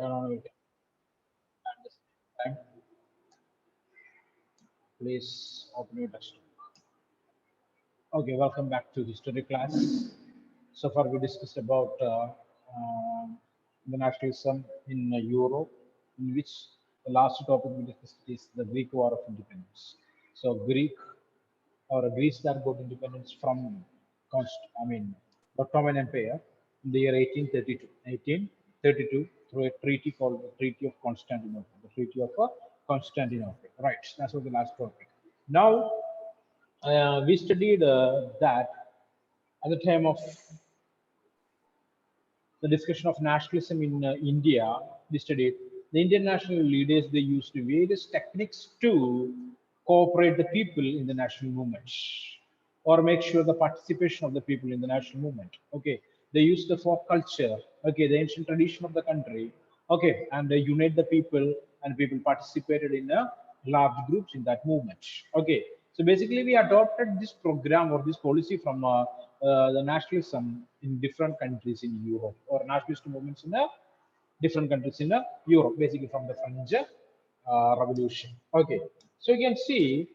On it. At the same time, please open your textbook. Okay, welcome back to history class. So far, we discussed about the nationalism in Europe, in which the last topic we discussed is the Greek War of Independence. So, Greece that got independence from, the Ottoman Empire in the year 1832. 1832 through a treaty called the Treaty of Constantinople. The Treaty of Constantinople. Right, that's what the last topic. Now, we studied that at the time of the discussion of nationalism in India. We studied the Indian national leaders. They used various techniques to cooperate the people in the national movement or make sure the participation of the people in the national movement. Okay, they used the folk culture. Okay, the ancient tradition of the country. Okay, and they unite the people, and people participated in large groups in that movement. Okay, so basically we adopted this program or this policy from the nationalism in different countries in Europe, or nationalist movements in different countries in Europe, basically from the French Revolution. Okay, so you can see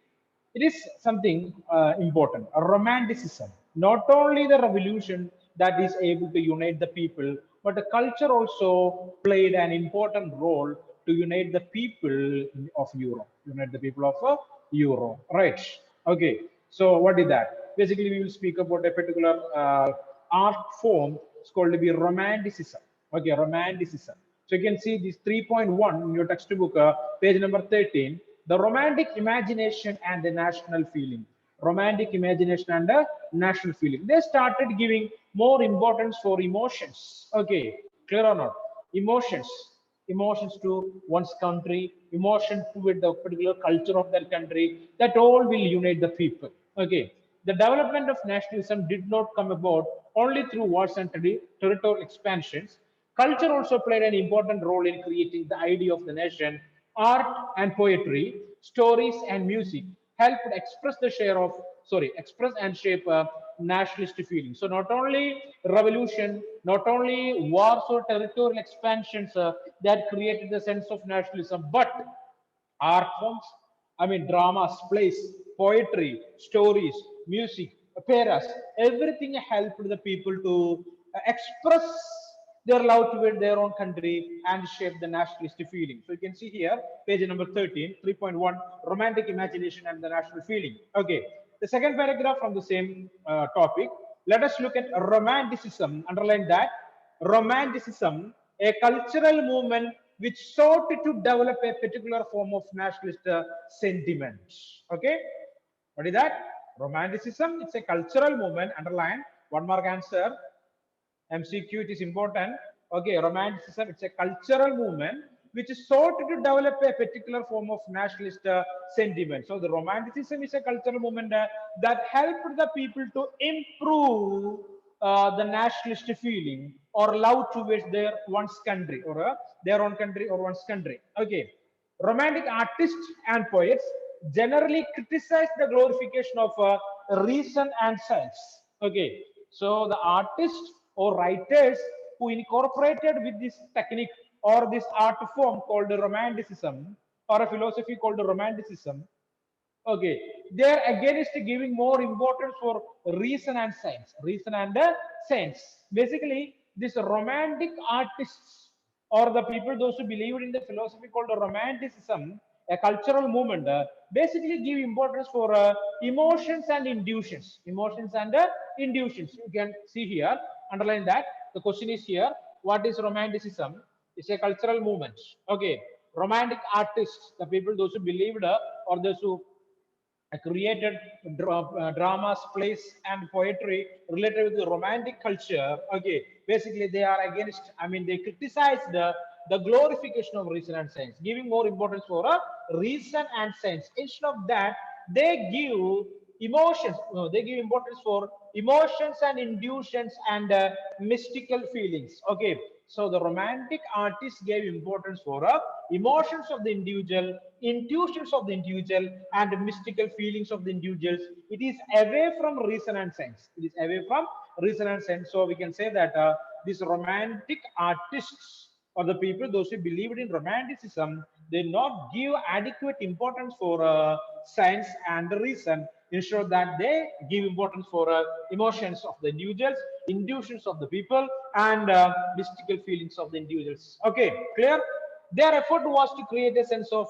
it is something important. A romanticism, not only the revolution that is able to unite the people, but the culture also played an important role to unite the people of Europe, unite the people of Europe, right? Okay, so what is that? Basically, we will speak about a particular art form. It's called to be romanticism. Okay, romanticism. So you can see this 3.1 in your textbook, page number 13. The romantic imagination and the national feeling. Romantic imagination and the national feeling. They started giving more importance for emotions. Okay, clear or not? Emotions. Emotions to one's country, emotion to the particular culture of that country. That all will unite the people. Okay. The development of nationalism did not come about only through wars and territorial expansions. Culture also played an important role in creating the idea of the nation. Art and poetry, stories and music helped express the share of express and shape nationalist feeling. So not only revolution, not only wars or territorial expansions that created the sense of nationalism, but art forms, dramas, plays, poetry, stories, music, operas, everything helped the people to express their love toward their own country and shape the nationalist feeling. So you can see here, page number 13, 3.1, romantic imagination and the national feeling. Okay, the second paragraph from the same topic. Let us look at romanticism. Underline that. Romanticism, a cultural movement which sought to develop a particular form of nationalist sentiment. Okay, what is that? Romanticism, it's a cultural movement. Underline, one mark answer. MCQ, it is important. Okay, romanticism, it's a cultural movement which is sought to develop a particular form of nationalist sentiment. So the romanticism is a cultural movement that helped the people to improve the nationalist feeling or love towards their one's country, or their own country or one's country. Okay, romantic artists and poets generally criticize the glorification of reason and science. Okay, so the artists or writers who incorporated with this technique or this art form called romanticism, or a philosophy called romanticism, okay, they are against giving more importance for reason and science. Reason and science. Basically, these romantic artists or the people, those who believed in the philosophy called romanticism, a cultural movement, basically give importance for emotions and intuitions. Emotions and intuitions. You can see here, underline that. The question is here, what is romanticism? It's a cultural movement. Okay, romantic artists, the people, those who believed or those who created dramas, plays, and poetry related with the romantic culture. Okay, basically they are against. They criticize the glorification of reason and science, giving more importance for reason and science. Instead of that, they give emotions. No, they give importance for emotions and intuitions and mystical feelings. Okay, so the romantic artists gave importance for emotions of the individual, intuitions of the individual, and mystical feelings of the individuals. It is away from reason and sense. It is away from reason and sense. So we can say that these romantic artists or the people, those who believed in romanticism, they not give adequate importance for science and reason. Instead that they give importance for emotions of the individuals, intuitions of the people, and mystical feelings of the individuals. Okay, clear? Their effort was to create a sense of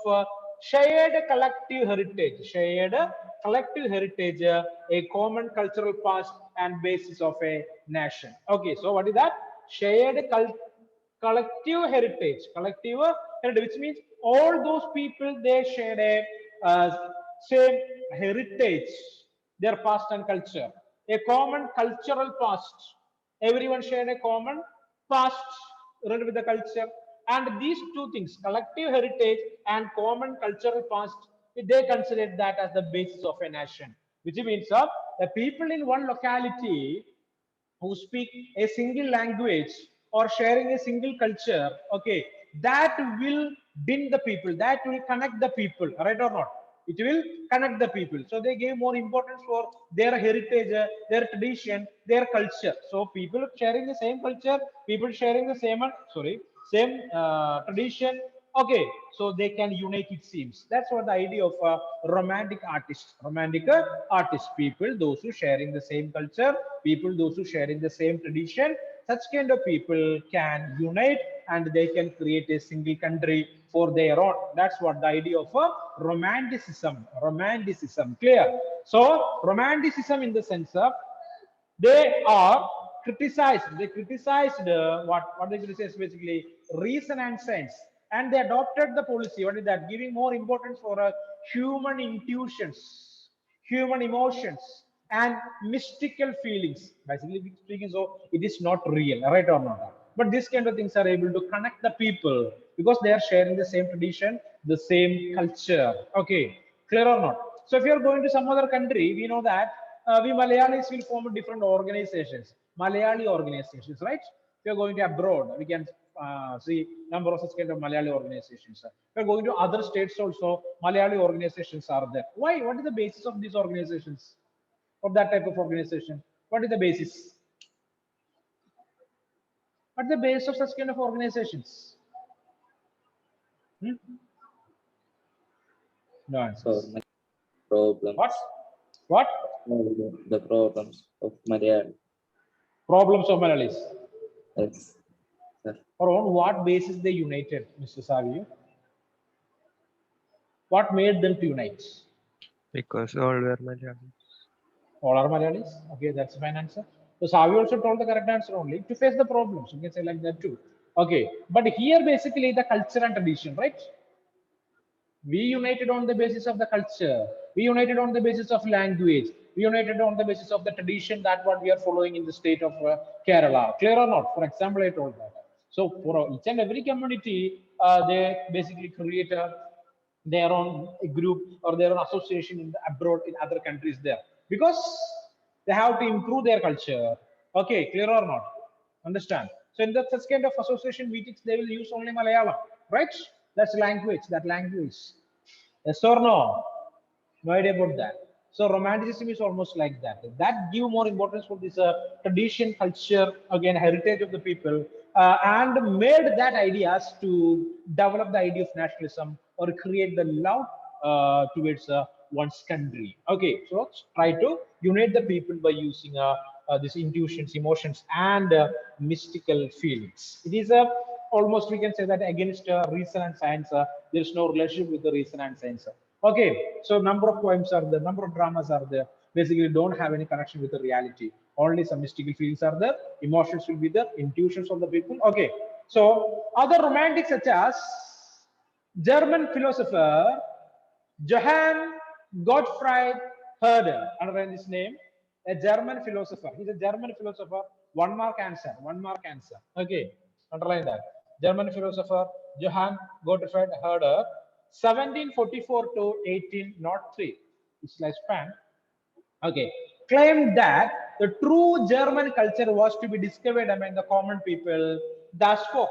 shared collective heritage, a common cultural past and basis of a nation. Okay, so what is that? Shared collective heritage, which means all those people they share a same heritage, their past and culture, a common cultural past. Everyone shared a common past related with the culture, and these two things, collective heritage and common cultural past, they consider that as the basis of a nation. Which means the people in one locality who speak a single language or sharing a single culture, okay, that will bind the people, that will connect the people, right or not? It will connect the people. So they give more importance for their heritage, their tradition, their culture. So people sharing the same culture, people sharing the same same tradition, okay, so they can unite, it seems. That's what the idea of romantic artist, people those who sharing the same culture, people those who sharing the same tradition, such kind of people can unite and they can create a single country for their own. That's what the idea of romanticism, clear? So romanticism in the sense of they are criticized. They criticized what they criticize, basically reason and sense, and they adopted the policy. What is that? Giving more importance for human intuitions, human emotions, and mystical feelings. Basically speaking, so it is not real, right or not? But these kind of things are able to connect the people because they are sharing the same tradition, the same culture. Okay, clear or not? So if you are going to some other country, we know that we Malayalis will form different organizations, Malayali organizations, right? If you're going to abroad, we can see number of such kind of Malayali organizations. If you're going to other states also, Malayali organizations are there. Why? What is the basis of these organizations? Of that type of organization? What is the basis? What's the basis of such kind of organizations? Hmm? No for answers. my What? problems, What? the problems of Malayalam. Problems of Malayalis. Yes, sir. Or on what basis they united, Mr. Savio? What made them to unite? Because all were Malayalam. All are Malayalis. Okay, that's a fine answer. So Savi also told the correct answer only to face the problems. You can say like that too. Okay, but here basically the culture and tradition, right? We united on the basis of the culture. We united on the basis of language. We united on the basis of the tradition that what we are following in the state of Kerala. Clear or not? For example, I told that. So for each and every community, they basically create their own group or their own association in the abroad in other countries there because they have to improve their culture. Okay, clear or not? Understand? So in that such kind of association meetings, they will use only Malayalam, right? That's language. That language. Yes or no? No idea about that. So romanticism is almost like that. That give more importance for this tradition, culture, again heritage of the people, and made that ideas to develop the idea of nationalism or create the love towards one's country. Okay, so let's try to unite the people by using these intuitions, emotions, and mystical feelings. It is a almost we can say that against reason and science, there is no relationship with the reason and science. Okay, so number of poems are there, number of dramas are there. Basically, don't have any connection with the reality. Only some mystical feelings are there. Emotions will be there. Intuitions of the people. Okay, so other romantics such as German philosopher Johann Gottfried Herder, underline this name, a German philosopher. He's a German philosopher. One mark answer. One mark answer. Okay, underline that. German philosopher Johann Gottfried Herder, 1744 to 1803. His lifespan. Okay, claimed that the true German culture was to be discovered among the common people, das Volk.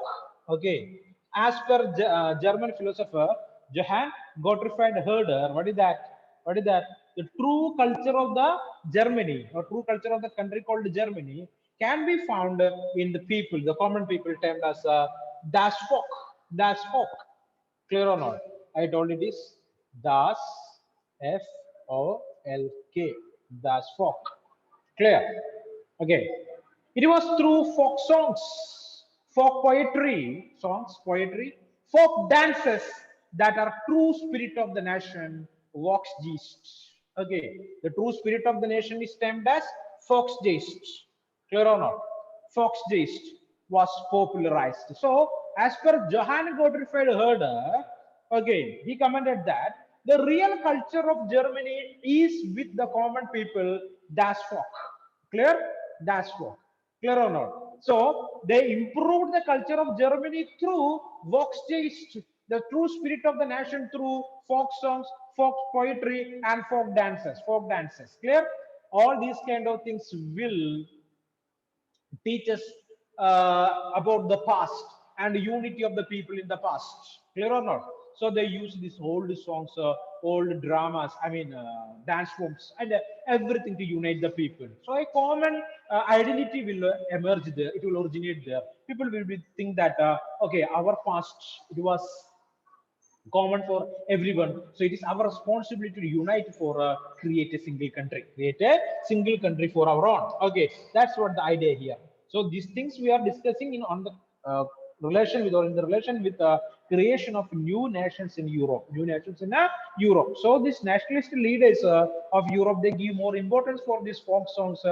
Okay, as per German philosopher Johann Gottfried Herder, what is that? What is that? The true culture of the Germany or true culture of the country called Germany can be found in the people, the common people termed as Das Volk. Das Volk. Clear or not? I told it is Das, F-O-L-K. Das Volk. Clear? Okay. It was through folk songs, folk poetry, folk dances that are true spirit of the nation walks gist. Okay. The true spirit of the nation is termed as Volksgeist. Clear or not? Volksgeist was popularized. So, as per Johann Gottfried Herder, again, he commented that the real culture of Germany is with the common people, das Volk. Clear? Das Volk. Clear or not? So, they improved the culture of Germany through Volksgeist, the true spirit of the nation through folk songs, folk poetry, and folk dances. Folk dances. Clear? All these kind of things will teach us about the past and the unity of the people in the past. Clear or not? So they use these old songs, old dramas, I mean, dance forms, and everything to unite the people. So a common identity will emerge there. It will originate there. People will be think that okay, our past it was common for everyone. So it is our responsibility to unite for create a single country, for our own. Okay, that's what the idea here. So these things we are discussing in on the relation with or in the relation with creation of new nations in Europe, Europe. So these nationalist leaders of Europe, they give more importance for these folk songs,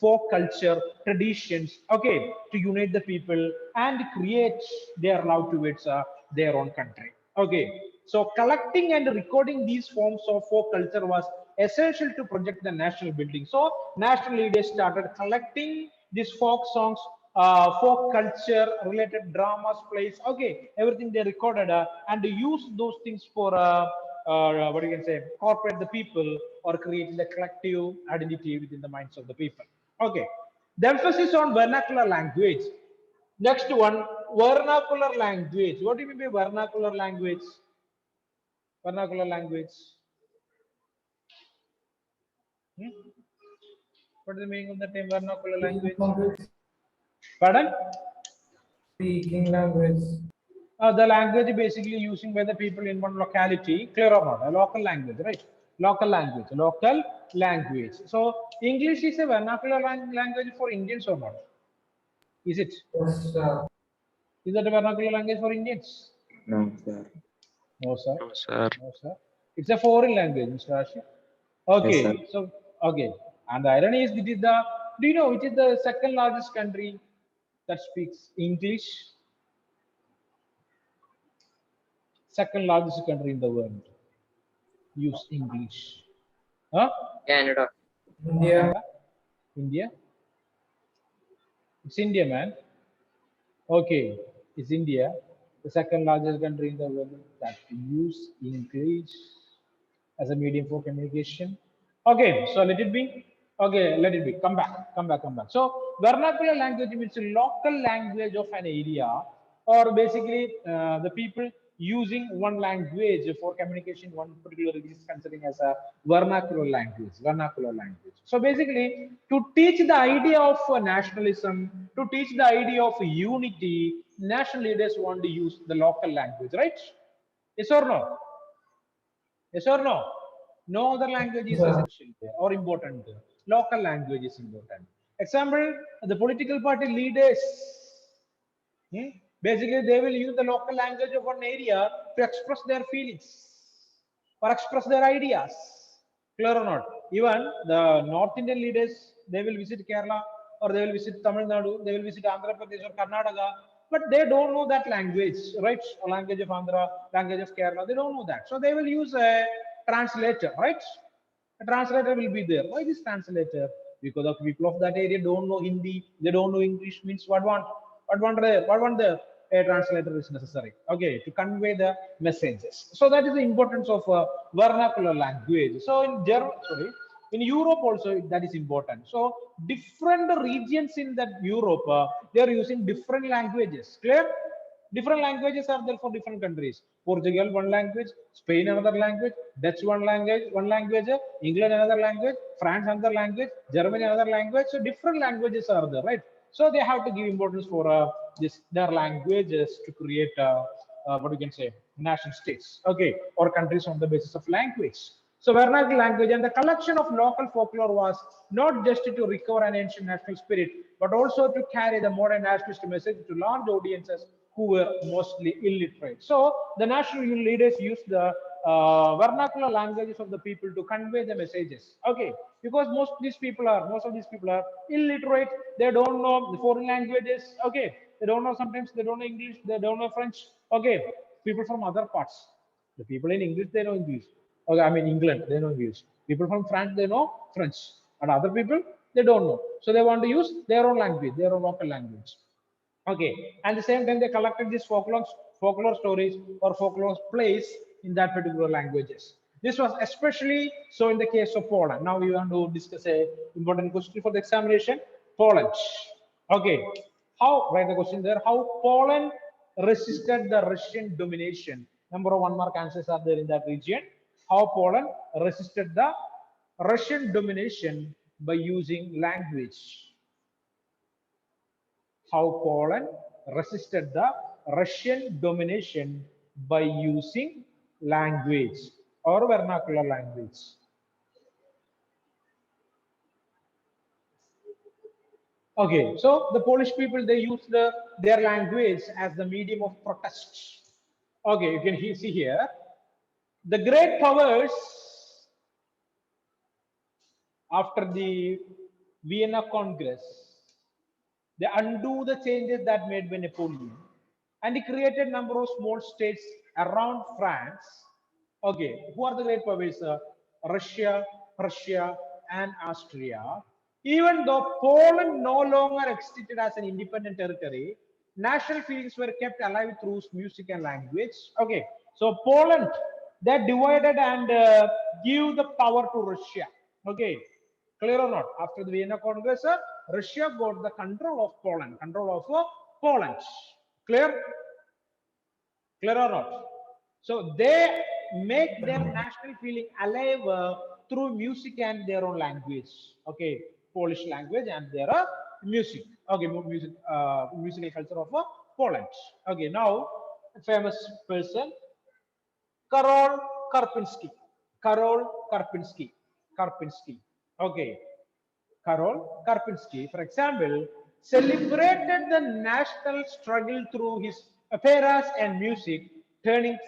folk culture, traditions, okay, to unite the people and create their love towards their own country. Okay, so collecting and recording these forms of folk culture was essential to project the national building. So national leaders started collecting these folk songs, folk culture related dramas, plays, okay, everything they recorded and they used those things for what you can say, corporate the people or creating the collective identity within the minds of the people. Okay, the emphasis on vernacular language. Next one, vernacular language. What do you mean by vernacular language? Vernacular language. Hmm? What is the meaning of the term vernacular language? Pardon? Speaking language. The language basically using by the people in one locality, clear or not? A local language, right? Local language, local language. So English is a vernacular language for Indians or not? Is it? Yes, Is that a vernacular language for Indians? No, sir. No, sir. No, sir. No, sir. It's a foreign language, Mr. Ashik. Yes, Okay, sir. so okay, and the irony is, it is the. Do you know which is the second largest country that speaks English? Second largest country in the world use English. Huh? Canada. India. Canada? India? It's India, man. Okay, it's India, the second largest country in the world that use English as a medium for communication. Okay, so let it be. Okay, let it be. Come back, come back, come back. So vernacular language means a local language of an area, or basically the people using one language for communication. One particular is considering as a vernacular language. Vernacular language. So basically, to teach the idea of nationalism, to teach the idea of unity, national leaders want to use the local language, right? Yes or no? Yes or no? No other language is Yeah. essential there or important there. Local language is important. Example, the political party leaders, basically they will use the local language of one area to express their feelings or express their ideas. Clear or not? Even the North Indian leaders, they will visit Kerala or they will visit Tamil Nadu, they will visit Andhra Pradesh or Karnataka, but they don't know that language, right? Language of Andhra, language of Kerala, they don't know that. So they will use a translator, right? A translator will be there. Why this translator? Because the people of that area don't know Hindi, they don't know English. Means what want there? A translator is necessary. Okay, to convey the messages. So that is the importance of vernacular language. So in in Europe also that is important. So different regions in that Europe, they are using different languages. Clear? Different languages are there for different countries. Portugal, one language, Spain, another language, Dutch, one language, England, another language, France, another language, Germany, another language. So different languages are there, right? So they have to give importance for their languages to create what we can say nation states, okay, or countries on the basis of language. So vernacular language and the collection of local folklore was not just to recover an ancient national spirit, but also to carry the modern nationalist message to large audiences who were mostly illiterate. So the national leaders used the vernacular languages of the people to convey the messages. Okay, because most of these people are illiterate. They don't know the foreign languages. Okay, they don't know, sometimes they don't know English. They don't know French. Okay, people from other parts. The people in English, they know English. Okay, I mean England, they know English. People from France, they know French, and other people they don't know. So they want to use their own language, their own local language. Okay, and the same time they collected these folklore stories or folklore plays in that particular languages. This was especially so in the case of Poland. Now we want to discuss a important question for the examination. Poland. Okay, how, write the question there, how Poland resisted the Russian domination. Number of 1 mark answers are there in that region. How Poland resisted the Russian domination by using language. How Poland resisted the Russian domination by using language or vernacular language. Okay, so the Polish people, they use their language as the medium of protest. Okay, you can see here, the great powers after the Vienna Congress, they undo the changes that made by Napoleon, and he created number of small states around France. Okay, who are the great powers? Russia, Prussia, and Austria. Even though Poland no longer existed as an independent territory, national feelings were kept alive through music and language. Okay, so Poland, they divided and give the power to Russia. Okay, clear or not? After the Vienna Congress, Russia got the control of Poland, Poland. Clear? Clear or not? So they make their national feeling alive through music and their own language. Okay, Polish language and their music. Okay, musical culture of Poland. Okay, now a famous person, Karol Karpinski. Karol Karpinski. Karpinski. Okay, Karol Karpinski, for example, celebrated the national struggle through his operas and music, turning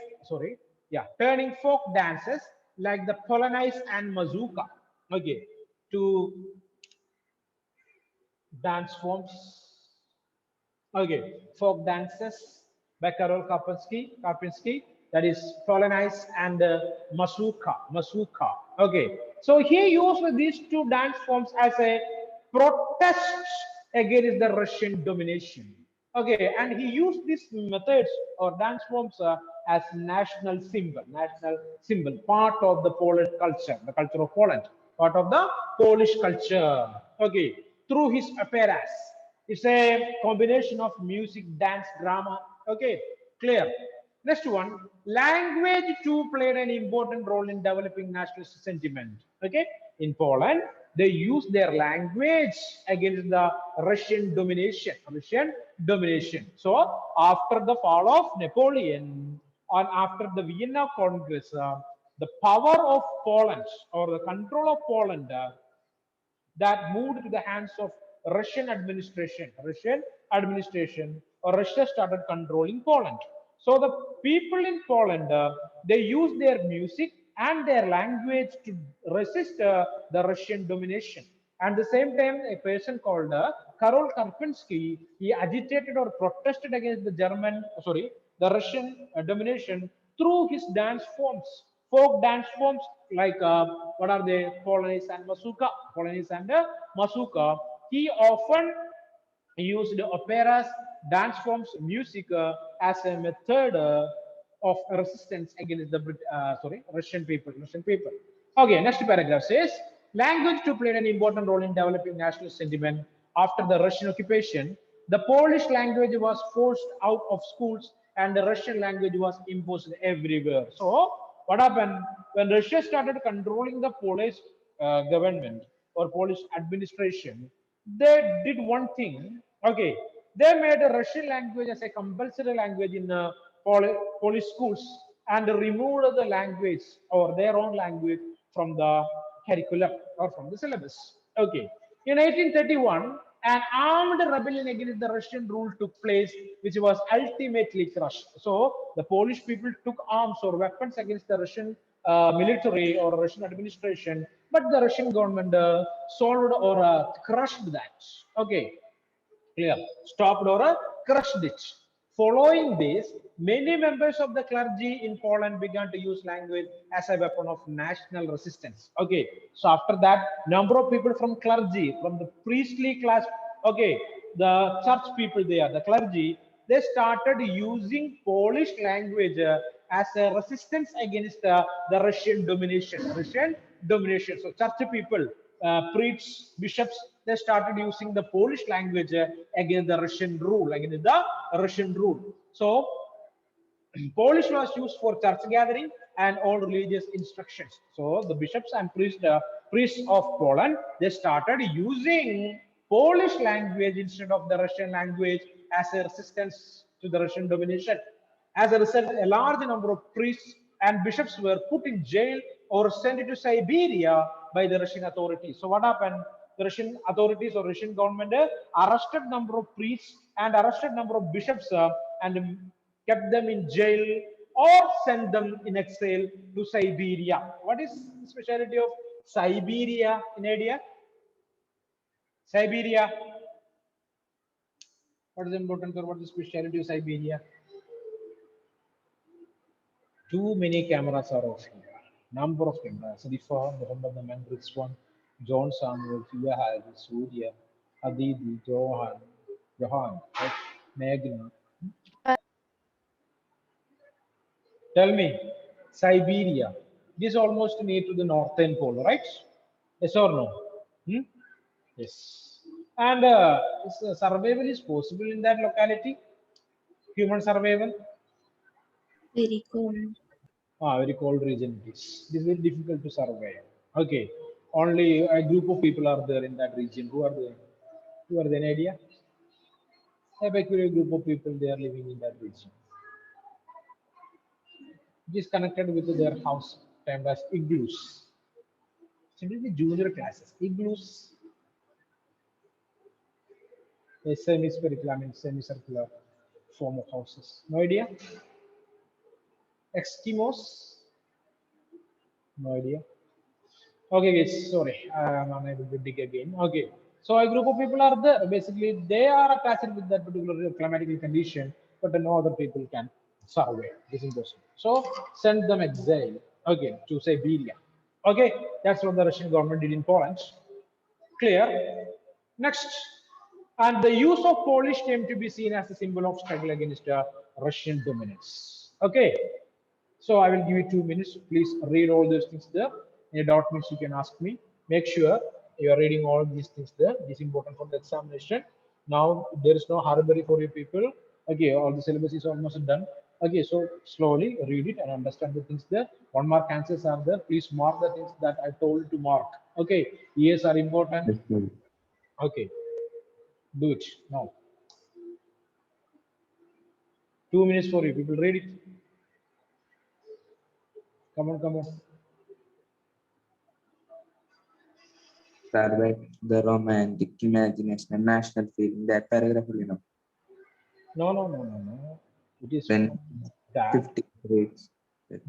folk dances like the Polonaise and Mazurka, okay, to dance forms. Okay, folk dances by Karol Karpinski, that is Polonaise and Mazurka. Okay, so he used these two dance forms as a protest against the Russian domination. Okay, and he used these methods or dance forms as national symbol, part of the Polish culture, the culture of Poland, part of the Polish culture. Okay, through his operas. It's a combination of music, dance, drama. Okay, clear. Next one, language too played an important role in developing nationalist sentiment. Okay, in Poland, they use their language against the Russian domination. So after the fall of Napoleon and after the Vienna Congress, the power of Poland or the control of Poland that moved to the hands of Russian administration. Or Russia started controlling Poland. So the people in Poland, they use their music and their language to resist the Russian domination. At the same time, a person called Karol Karpinski, he agitated or protested against the Russian domination through his dance forms, folk dance forms like what are they, Polonaise and Mazurka. He often used operas, dance forms, music as a method of resistance against the Russian people. Okay, next paragraph says language too played an important role in developing national sentiment after the Russian occupation. The Polish language was forced out of schools and the Russian language was imposed everywhere. So what happened when Russia started controlling the Polish government or Polish administration? They did one thing. Okay, They made a Russian language as a compulsory language in Polish schools and removed the language or their own language from the curriculum or from the syllabus. Okay. In 1831, an armed rebellion against the Russian rule took place, which was ultimately crushed. So the Polish people took arms or weapons against the Russian military or Russian administration, but the Russian government solved or crushed that. Okay, clear, stopped or crushed it. Following this, many members of the clergy in Poland began to use language as a weapon of national resistance. Okay, so after that, number of people from clergy, from the priestly class, okay, the church people there, the clergy, they started using Polish language as a resistance against the Russian domination. Russian domination. So church people, priests, bishops, they started using the Polish language against the Russian rule, against the Russian rule. So Polish was used for church gathering and all religious instructions. So the bishops and priests of Poland, they started using Polish language instead of the Russian language as a resistance to the Russian domination. As a result, a large number of priests and bishops were put in jail or sent to Siberia by the Russian authorities. So what happened? The Russian authorities or Russian government arrested number of priests and arrested number of bishops and kept them in jail or sent them in exile to Siberia. What is the speciality of Siberia in idea? Siberia. What is important or what is the speciality of Siberia? Too many cameras are off here. Number of cameras. Rifa, Muhammad Aman, Rizwan, John Samuel, Fia Harry, Surya, Aditi, Johan, right? Meghna. Tell me, Siberia. This is almost near to the northern pole, right? Yes or no? Hmm? Yes. And survival is possible in that locality? Human survival? Very cold. Very cold region it is. It is very difficult to survive. Okay. Only a group of people are there in that region. Who are there? Who are there? Any idea? A peculiar group of people they are living in that region. It is connected with their house termed as igloos. Simply junior classes. Igloos, a semi-spherical, I mean semicircular form of houses. No idea? Eskimos? No idea. Okay, guys, sorry, I'm unable to dig again. Okay, so a group of people are there. Basically, they are attached with that particular climatic condition, but no other people can survive. This is impossible. So send them exile. Okay, to Siberia. Okay, that's what the Russian government did in Poland. Clear. Next, and the use of Polish came to be seen as a symbol of struggle against Russian dominance. Okay, so I will give you 2 minutes. Please read all those things there. Any doubt means you can ask me. Make sure you are reading all these things there. This is important for the examination. Now there is no hurry for you people. Okay, all the syllabus is almost done. Okay, so slowly read it and understand the things there. 1 mark answers are there. Please mark the things that I told to mark. Okay, years are important. Yes, sir. Okay, do it now. 2 minutes for you people. Read it. Come on, come on. Start the romantic imagination and national feeling. That paragraph, No. It is Then that 50 grades.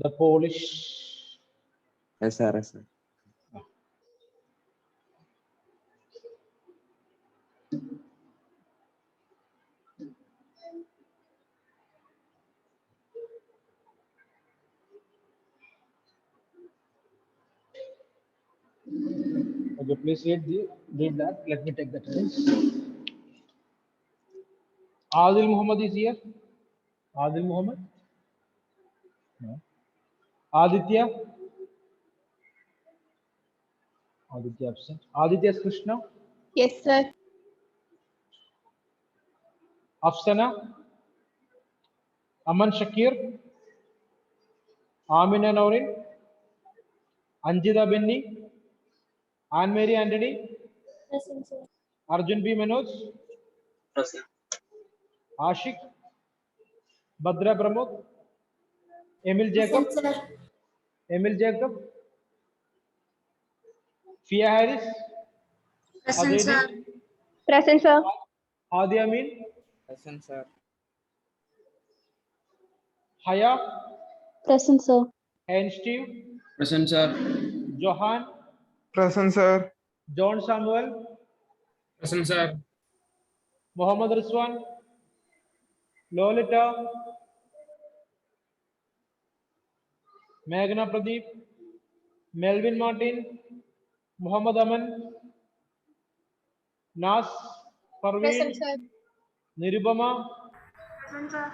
the Polish. SRSR. Okay, please read that. Let me take that. Adil Muhammad is here. Adil Muhammad. No. Aditya. Aditya absent. Aditya Krishna. Yes, sir. Afsana. Aman Shakir. Amina Naurin. Anjida Benny. Anne Mary Anthony. Present, sir. Arjun B. Manoj. Present. Ashik, Badra Pramod, Emil Jacob, Present, sir. Emil Jacob, Fia Harris, Present, sir. Adedi, Present, sir. Adi Amin, Present, sir. Haya, Present, sir. and Steve, Present, sir. Johan, Present, sir. John Samuel, Present, sir. Mohammed Rizwan, Lolita, Meghna Pradeep, Melvin Martin, Muhammad Aman, Nas, Parveen, Present, sir. Nirubama, Present, sir.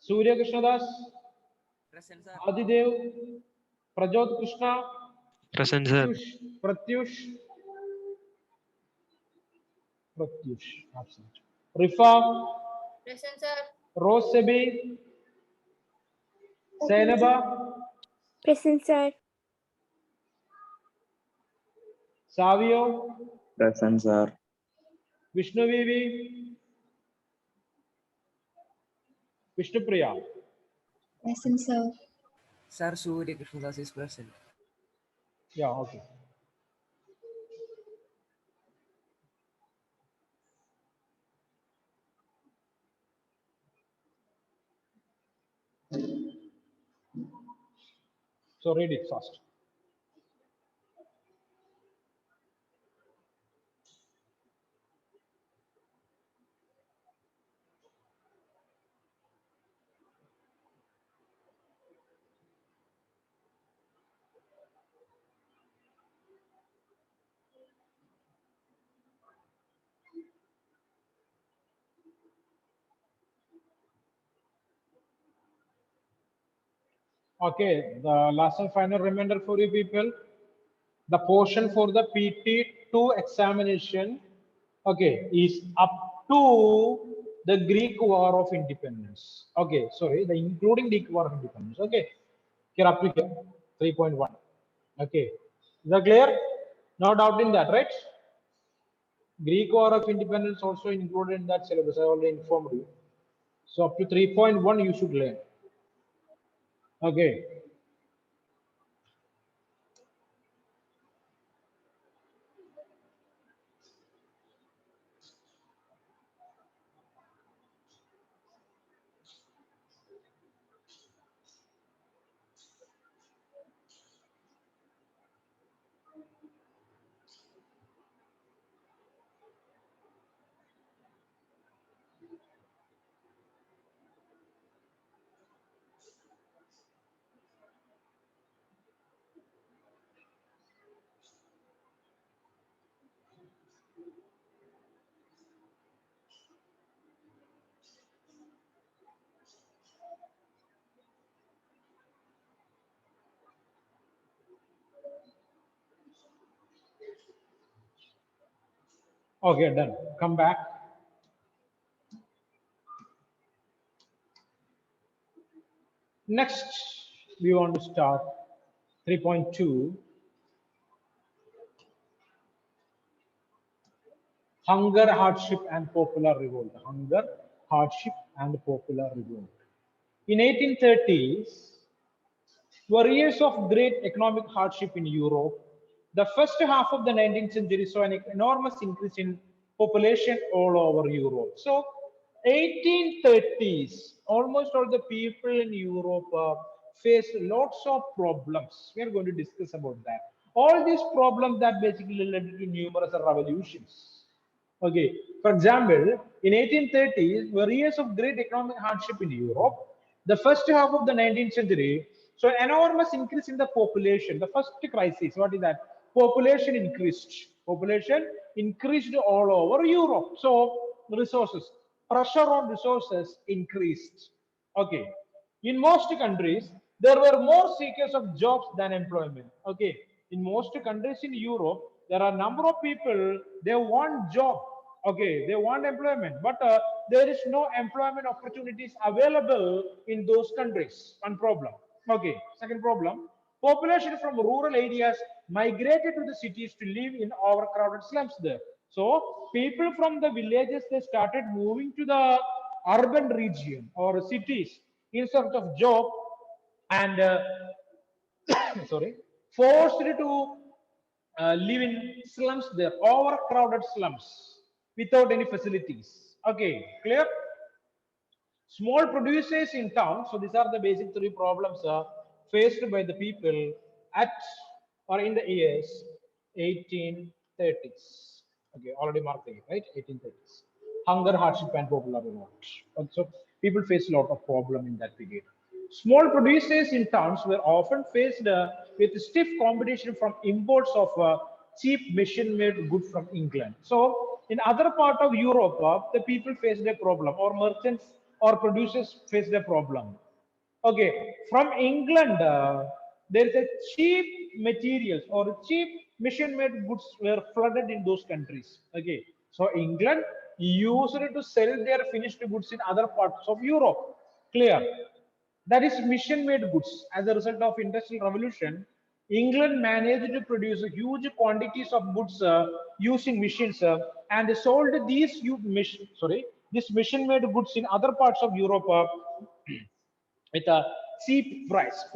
Surya Krishnadas, Present, sir. Adidev, Prajot Krishna, Present, sir. Pratyush, absent. Rifa, Present, sir. Rose Sebi, Zainaba, Present, sir. Savio, Present, sir. Vishnu Vivi, Vishnu Priya. Present, sir. Sir, Surya Krishnadas is present. Yeah, okay. So read it fast. Okay, the last and final reminder for you people. The portion for the PT2 examination, okay, is up to the Greek War of Independence. Okay, sorry, the including Greek War of Independence. Okay, here up to here, 3.1. Okay, is that clear? No doubt in that, right? Greek War of Independence also included in that syllabus. I already informed you. So up to 3.1 you should learn. Okay. Okay, done. Come back. Next, we want to start 3.2. Hunger, hardship, and popular revolt. Hunger, hardship, and popular revolt. In 1830s, were years of great economic hardship in Europe. The first half of the 19th century saw an enormous increase in population all over Europe. So, 1830s, almost all the people in Europe faced lots of problems. We are going to discuss about that. All these problems that basically led to numerous revolutions. Okay, for example, in 1830s were years of great economic hardship in Europe. The first half of the 19th century saw enormous increase in the population. The first crisis, what is that? Population increased. Population increased all over Europe. So resources, pressure on resources increased. Okay, in most countries, there were more seekers of jobs than employment. Okay, in most countries in Europe, there are a number of people, they want job. Okay, they want employment, but there is no employment opportunities available in those countries. One problem. Okay, second problem, population from rural areas migrated to the cities to live in overcrowded slums there. So people from the villages, they started moving to the urban region or cities in search of job and sorry, forced to live in slums there, overcrowded slums without any facilities. Okay, clear? Small producers in town. So these are the basic three problems faced by the people at or in the years 1830s. Okay, already marked it, right? 1830s. Hunger, hardship, and popular revolt. So people face a lot of problem in that period. Small producers in towns were often faced with stiff competition from imports of cheap machine-made goods from England. So in other part of Europe, the people faced a problem, or merchants or producers faced a problem. Okay, from England, there is a cheap materials or cheap machine-made goods were flooded in those countries. Okay, so England used it to sell their finished goods in other parts of Europe. Clear? That is mission-made goods. As a result of Industrial Revolution, England managed to produce huge quantities of goods using machines, and they sold these mission-made goods in other parts of Europe with a cheap price.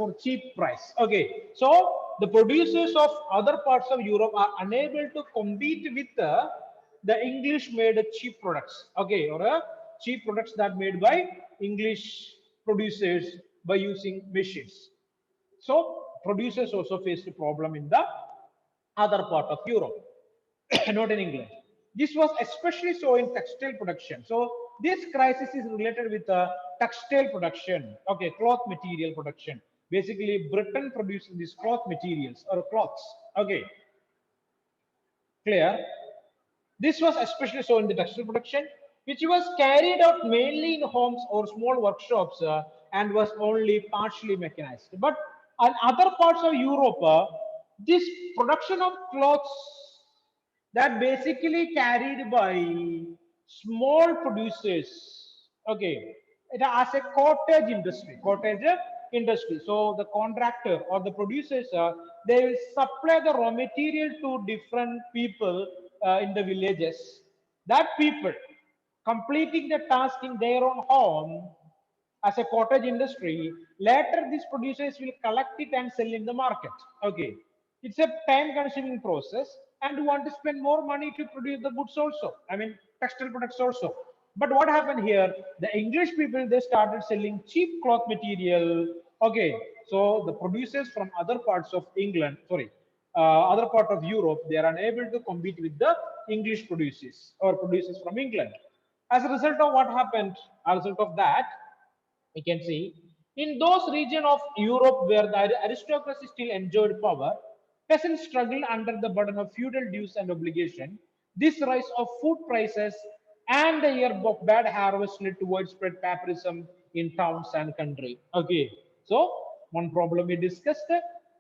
Okay, so the producers of other parts of Europe are unable to compete with the English-made cheap products. Okay, or cheap products that made by English producers by using machines. So producers also faced a problem in the other part of Europe, not in England. This was especially so in textile production. So this crisis is related with textile production, okay, cloth material production. Basically, Britain produces these cloth materials or cloths. Okay, clear? This was especially so in the textile production, which was carried out mainly in homes or small workshops and was only partially mechanized. But in other parts of Europe, this production of clothes that basically carried by small producers, okay, it as a cottage industry. So the contractor or the producers, they will supply the raw material to different people in the villages. That people completing the task in their own home as a cottage industry, later these producers will collect it and sell in the market. Okay, it's a time consuming process and you want to spend more money to produce the goods also, I mean textile products also. But what happened here, the English people, they started selling cheap cloth material. Okay, so the producers from other parts of England, sorry, other part of Europe, they are unable to compete with the English producers or producers from England. As a result of what happened, as a result of that, we can see in those regions of Europe where the aristocracy still enjoyed power, peasants struggled under the burden of feudal dues and obligation. This rise of food prices and the year of bad harvest led to widespread pauperism in towns and country. Okay, so one problem we discussed.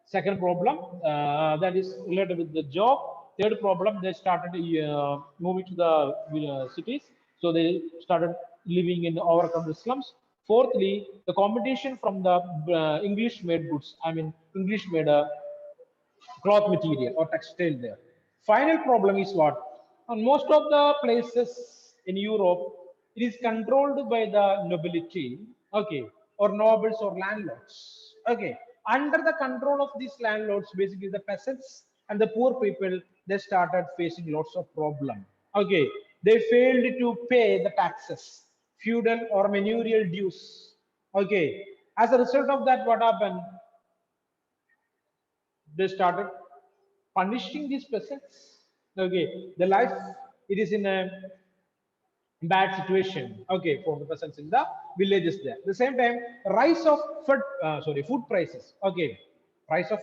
Second problem that is related with the job. Third problem, they started moving to the cities, so they started living in overcrowded slums. Fourthly, the competition from the English-made goods, I mean English-made cloth material or textile there. Final problem is what? On most of the places in Europe, it is controlled by the nobility, okay, or nobles or landlords. Okay, under the control of these landlords, basically the peasants and the poor people, they started facing lots of problem. Okay, they failed to pay the taxes, feudal or manorial dues. Okay, as a result of that, what happened? They started punishing these peasants. Okay, the life, it is in a bad situation. Okay, for the peasants in the villages there. At the same time, rise of food prices. Okay, price of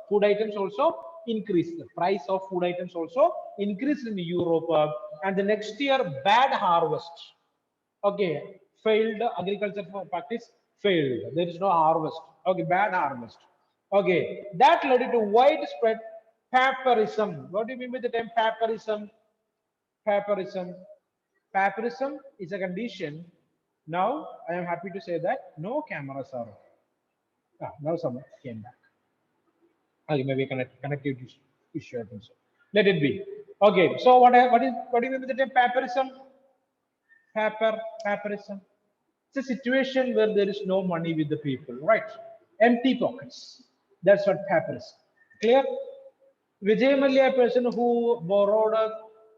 food items also increased. The price of food items also increased in Europe, and the next year bad harvest. Okay, failed agriculture practice failed. There is no harvest. Okay, bad harvest. Okay, that led to widespread pauperism. What do you mean by the term pauperism? Pauperism. Pauperism is a condition. Now, I am happy to say that no cameras are on. Now someone came back. Okay, maybe connectivity issue. I think so. Let it be. Okay, so what do you mean by the term pauperism? Pauperism. It's a situation where there is no money with the people, right? Empty pockets. That's what happens. Clear? Vijay Mallya, a person who borrowed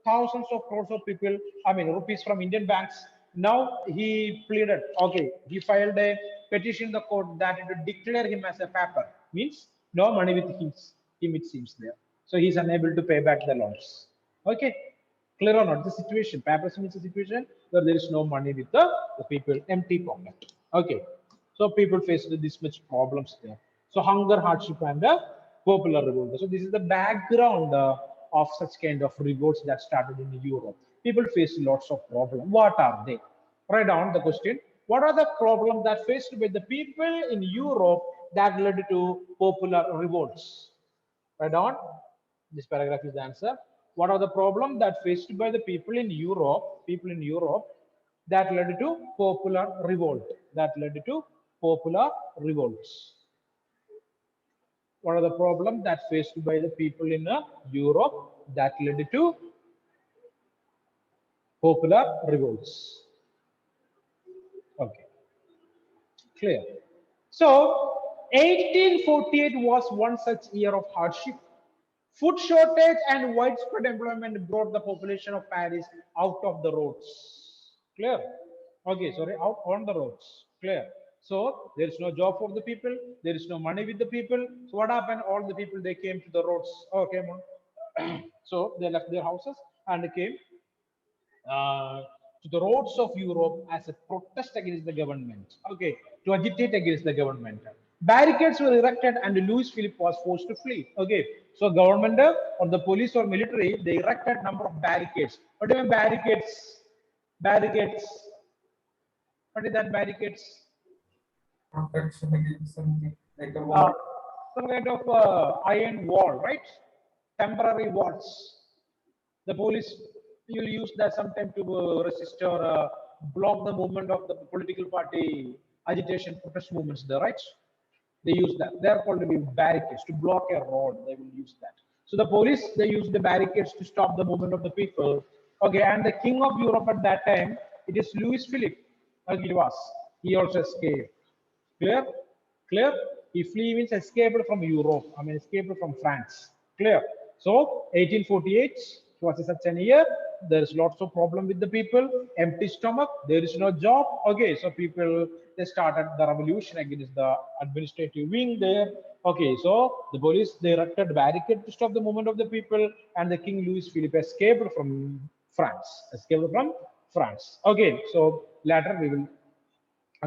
thousands of crores of people, I mean rupees from Indian banks. Now he pleaded, okay, he filed a petition in the court that it would declare him as a pauper. Means no money with him it seems there. So he's unable to pay back the loans. Okay, clear or not? The situation, paupers means a situation where there is no money with the people, empty pocket. Okay, so people face this much problems there. So hunger, hardship, and popular revolt. So this is the background of such kind of revolts that started in Europe. People face lots of problems. What are they? Write down the question. What are the problems that faced by the people in Europe that led to popular revolts? Write down. This paragraph is the answer. What are the problems that faced by the people in Europe, that led to popular revolt? That led to popular revolts. What are the problems that faced by the people in Europe that led to popular revolts? Okay, clear. So 1848 was one such year of hardship. Food shortage and widespread employment brought the population of Paris out of the roads. Clear? Okay, sorry, out on the roads. Clear? So there is no job for the people. There is no money with the people. So what happened? All the people, they came to the roads. Okay, so they left their houses and came to the roads of Europe as a protest against the government. Okay, to agitate against the government. Barricades were erected and Louis Philippe was forced to flee. Okay, so government or the police or military, they erected number of barricades. What do you mean barricades? Barricades. What is that barricades? Protection against something like a Uh, wall. some kind of iron wall, right? Temporary walls. The police will use that sometime to resist or block the movement of the political party agitation protest movements there, right? They use that. They are called to be barricades to block a road. They will use that. So the police, they use the barricades to stop the movement of the people. Okay, and the king of Europe at that time, it is Louis Philippe. Okay, it was. He also escaped. Clear? Clear? He flee means escaped from Europe. I mean, escaped from France. Clear? So, 1848 was such an year. There is lots of problem with the people. Empty stomach. There is no job. Okay, so people, they started the revolution against the administrative wing there. Okay, so the police, they erected barricade to stop the movement of the people, and the King Louis Philippe escaped from France. Escaped from France. Okay, so later we will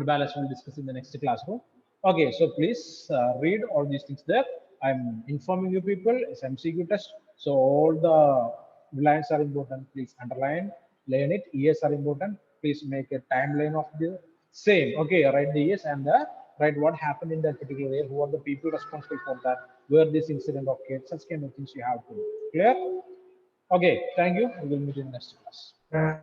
balance will discuss in the next classroom. Okay, so please read all these things there. I'm informing you people, it's MCQ test. So all the lines are important. Please underline, learn it. Years are important. Please make a timeline of the same. Okay, write the years and write what happened in that particular year. Who are the people responsible for that? Where this incident occurred? Such kind of things you have to do. Clear? Okay, thank you. We will meet in the next class.